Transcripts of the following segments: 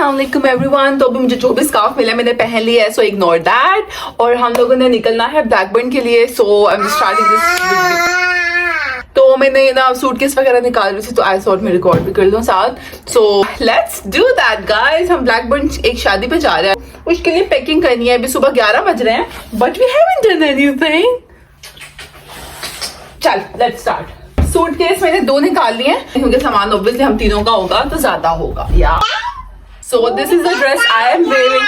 अस्सलाम वालेकुम एवरीवन। तो अभी मुझे जो भी स्कार्फ मिला मैंने पहन लिया है, सो इग्नोर दैट। और हम लोगों ने निकलना है ब्लैकबर्न के लिए, सो आई एम स्टार्टिंग दिस। तो मैंने ना सूटकेस वगैरह निकाल रही थी, तो आई थॉट मैं रिकॉर्ड भी कर दूं साथ। So let's do that guys. हम ब्लैकबर्न एक शादी पे जा रहे हैं, उसके लिए पैकिंग करनी है। अभी सुबह 11 बज रहे हैं, but we haven't done anything. चल लेट्स स्टार्ट। सूटकेस मैंने 2 निकाल लिए हैं क्योंकि सामान ऑब्वियसली हम तीनों का होगा तो ज्यादा होगा। या so this is the dress I am wearing.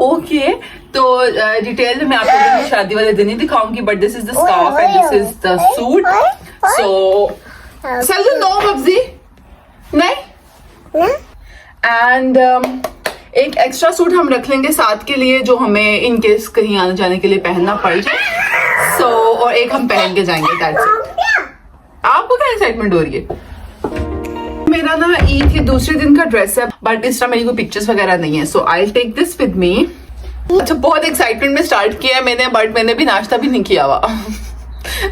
Okay, तो डिटेल में मैं आप लोगों को शादी वाले दिन ही दिखाऊंगी, but this is the scarf and this is the suit. So Sallu no बब्जी नहीं। एंड एक एक्स्ट्रा सूट हम रख लेंगे साथ के लिए, जो हमें इन केस कहीं आने जाने के लिए पहनना पड़ जाए। सो और एक हम पहन के जाएंगे। That's it. आपको क्या एक्साइटमेंट हो रही है? मेरा ना ईद के दूसरे दिन का ड्रेस है, बट इस तरह मेरी कोई पिक्चर्स वगैरह नहीं है, so I take this with me. अच्छा, बहुत एक्साइटमेंट में स्टार्ट किया है मैंने, बट मैंने भी नाश्ता भी नहीं किया हुआ।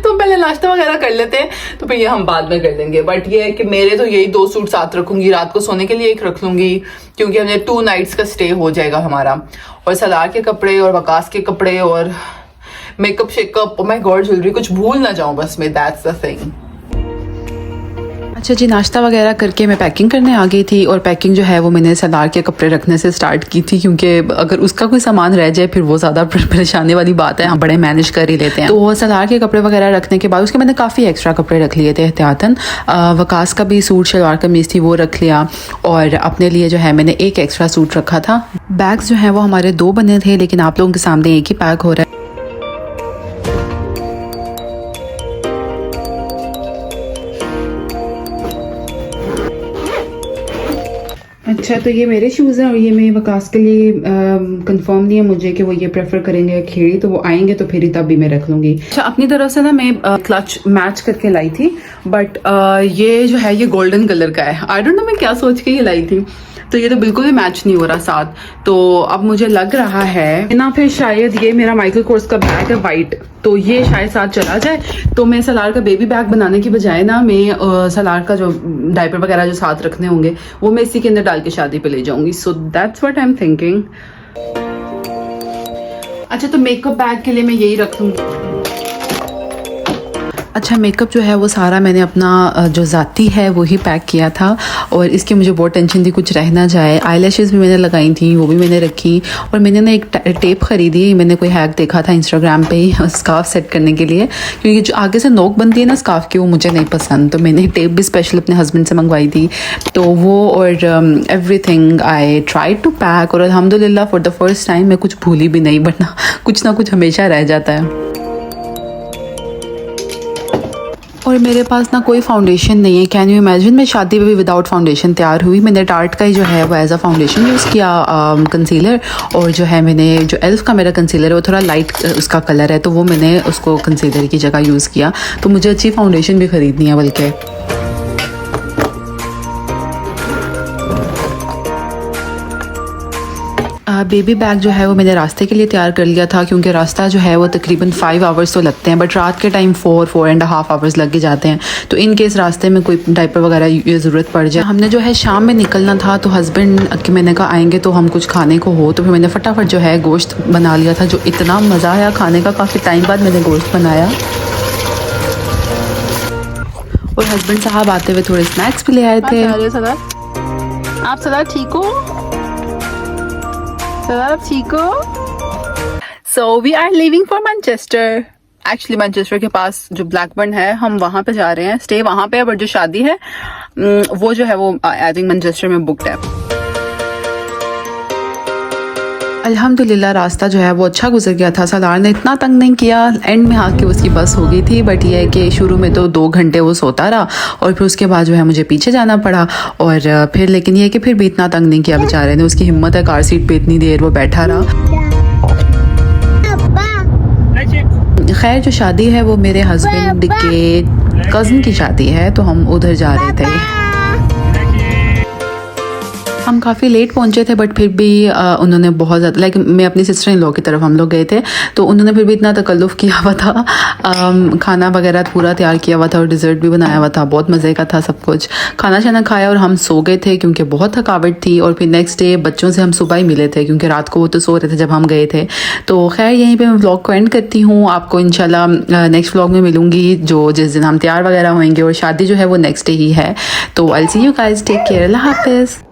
तो पहले नाश्ता वगैरह कर लेते हैं, तो फिर ये हम बाद में कर लेंगे। बट ये है कि मेरे तो यही 2 सूट साथ रखूंगी, रात को सोने के लिए एक रख लूंगी क्योंकि हमें 2 नाइट्स का स्टे हो जाएगा हमारा। और सलार के कपड़े और वकास के कपड़े और makeup shake up, my God jewellery कुछ भूल ना जाऊं बस मैं, दैट्स द थिंग। अच्छा जी, नाश्ता वगैरह करके मैं पैकिंग करने आ गई थी। और पैकिंग जो है वो मैंने सरदार के कपड़े रखने से स्टार्ट की थी, क्योंकि अगर उसका कोई सामान रह जाए फिर वो ज़्यादा परेशानी वाली बात है, हम बड़े मैनेज कर ही लेते हैं। तो सरदार के कपड़े वगैरह रखने के बाद उसके मैंने काफ़ी एक्स्ट्रा कपड़े रख लिए थे एहतियातन। वकास का भी सूट शलवार कमीज थी वो रख लिया, और अपने लिए जो है मैंने एक एक्स्ट्रा सूट रखा था। बैग्स जो हैं वो हमारे 2 बने थे, लेकिन आप लोगों के सामने एक ही पैक हो रहा है। अच्छा, तो ये मेरे शूज़ हैं और ये मैं वकास के लिए कंफर्म नहीं है मुझे कि वो ये प्रेफर करेंगे खेड़ी, तो वो आएंगे तो फिर ही तब भी मैं रख लूँगी। अच्छा, अपनी तरफ से ना मैं क्लच मैच करके लाई थी, बट ये जो है ये गोल्डन कलर का है। आई डोंट नो मैं क्या सोच के ये लाई थी, तो ये तो बिल्कुल भी मैच नहीं हो रहा साथ। तो अब मुझे लग रहा है ना फिर शायद ये मेरा माइकल कोर्स का बैग है वाइट, तो ये शायद साथ चला जाए। तो मैं सलार का बेबी बैग बनाने की बजाय ना मैं सलार का जो डायपर वगैरह जो साथ रखने होंगे वो मैं इसी के अंदर डाल के शादी पे ले जाऊंगी। So that's what I am thinking. अच्छा, तो मेकअप बैग के लिए मैं यही रख लूंगी। अच्छा, मेकअप जो है वो सारा मैंने अपना जो ज़ाती है वो ही पैक किया था, और इसकी मुझे बहुत टेंशन थी कुछ रह ना जाए। आईलैशेस भी मैंने लगाई थी, वो भी मैंने रखी। और मैंने ना एक टेप ख़रीदी, मैंने कोई हैक देखा था इंस्टाग्राम पे ही स्कार्फ सेट करने के लिए, क्योंकि जो आगे से नोक बनती है ना स्कार्फ की वो मुझे नहीं पसंद। तो मैंने टेप भी स्पेशल अपने हस्बैंड से मंगवाई थी, तो वो और everything I try to pack. और अल्हम्दुलिल्लाह फॉर द फर्स्ट टाइम मैं कुछ भूली भी नहीं, बट ना कुछ ना कुछ हमेशा रह जाता है। और मेरे पास ना कोई फाउंडेशन नहीं है। कैन यू इमेजिन, मैं शादी में भी विदाउट फाउंडेशन तैयार हुई। मैंने टार्ट का ही जो है वो एज अ फाउंडेशन यूज़ किया, कंसीलर। और जो है मैंने जो एल्फ का मेरा कंसीलर है वो थोड़ा लाइट उसका कलर है, तो वो मैंने उसको कंसीलर की जगह यूज़ किया। तो मुझे अच्छी फाउंडेशन भी ख़रीदनी है बल्कि। बेबी बैग जो है वो मैंने रास्ते के लिए तैयार कर लिया था, क्योंकि रास्ता जो है वो तकरीबन 5 आवर्स तो लगते हैं, बट रात के टाइम 4.5 आवर्स लग के जाते हैं। तो इन केस रास्ते में कोई डायपर वगैरह ज़रूरत पड़ जाए। हमने जो है शाम में निकलना था, तो हस्बैंड के मैंने कहा आएंगे तो हम कुछ खाने को हो, तो फिर मैंने फटाफट जो है गोश्त बना लिया था, जो इतना मज़ा आया खाने का। काफ़ी टाइम बाद मैंने गोश्त बनाया। और हस्बैंड साहब आते हुए थोड़े स्नैक्स भी ले आए थे। आप सदा ठीक हो? ठीक हो? So we are leaving for Manchester. Actually Manchester के पास जो ब्लैकबर्न है हम वहाँ पे जा रहे हैं, स्टे वहाँ पे है, बट जो शादी है वो जो है वो आई थिंक मैनचेस्टर में बुक्ड है। अल्हम्दुलिल्लाह रास्ता जो है वो अच्छा गुजर गया था। सलार ने इतना तंग नहीं किया, एंड में आके उसकी बस हो गई थी। बट ये है कि शुरू में तो 2 घंटे वो सोता रहा, और फिर उसके बाद जो है मुझे पीछे जाना पड़ा। और फिर लेकिन ये है कि फिर भी इतना तंग नहीं किया बेचारे ने, उसकी हिम्मत है कार सीट पे इतनी देर वो बैठा रहा। खैर, जो शादी है वो मेरे हस्बैंड के कज़न की शादी है, तो हम उधर जा रहे थे। हम काफ़ी लेट पहुंचे थे बट फिर भी उन्होंने बहुत ज़्यादा लाइक मैं अपनी सिस्टर इन लॉ की तरफ हम लोग गए थे तो उन्होंने फिर भी इतना तकल्लुफ़ किया हुआ था, खाना वगैरह पूरा तैयार किया हुआ था और डिज़र्ट भी बनाया हुआ था, बहुत मज़े का था सब कुछ। खाना शाना खाया और हम सो गए थे क्योंकि बहुत थकावट थी और फिर नेक्स्ट डे बच्चों से हम सुबह ही मिले थे क्योंकि रात को वो तो सो रहे थे जब हम गए थे। तो खैर यहीं पर मैं व्लॉग को एंड करती हूँ, आपको इंशाल्लाह नेक्स्ट व्लॉग में मिलूँगी जो जिस दिन हम तैयार वगैरह होंगे और शादी जो है वो नेक्स्ट डे ही है। तो I will see you guys, take care, Allah हाफिज़।